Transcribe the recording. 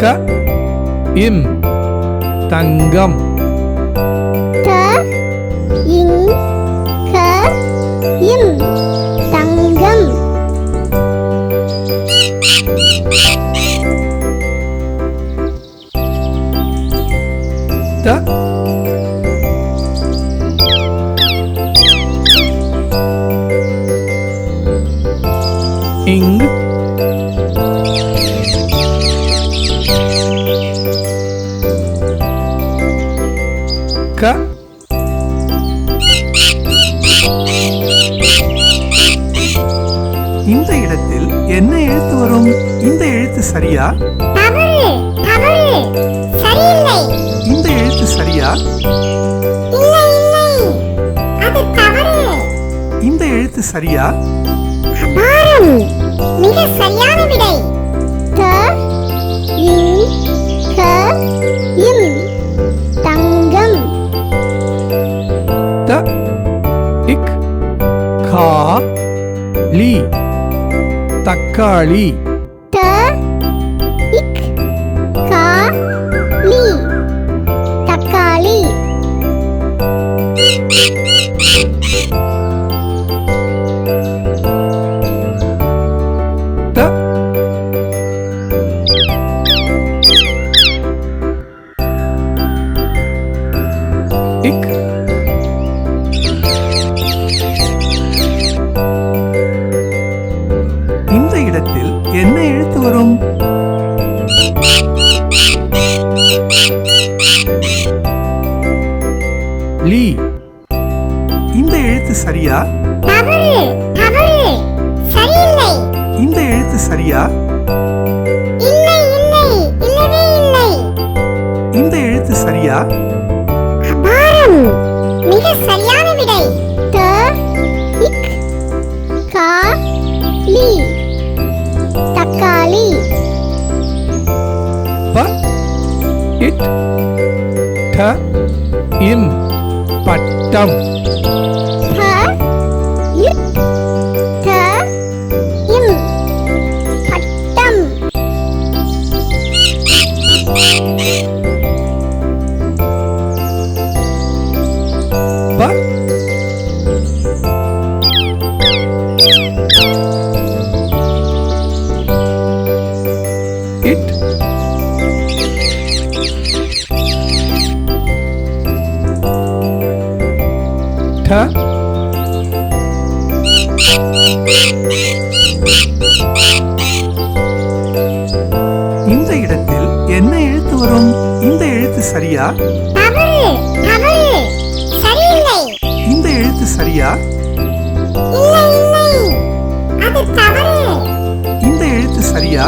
க இம் தங்கம். க இங் க இம் தங்கம். த இங் க இந்த இடத்தில் என்ன எழுத்து வரும்? இந்த எழுத்து சரியா? தவறு தவறு, சரியில்லை. இந்த எழுத்து சரியா? இல்லை இல்லை, அது தவறு. இந்த எழுத்து சரியா? அபாரம், மிக சரியான விடை. க இங் க இம் தங்கம். த இக் கா லி தக்காளி. த இக் கா லி தக்காளி. த இக் இந்த இடத்தில் என்ன எழுத்து வரும்? லீ. இந்த எழுத்து சரியா? தவறு தவறு, சரியில்லை. இந்த எழுத்து சரியா? இல்லை இல்லை, இல்லவே இல்லை. இந்த எழுத்து சரியா? அபாரம், மிக சரியான விடை. த இக் கா லி தக்காளி. ப இட் ட இம் பட்டம். த இட் ட இம் பட்டம். ப இட் ட இந்த இடத்தில் என்ன எழுத்து வரும்? இந்த எழுத்து சரியா? தவறு தவறு, சரியில்லை. இந்த எழுத்து சரியா? இல்லை இல்லை, அது தவறு. இந்த எழுத்து சரியா?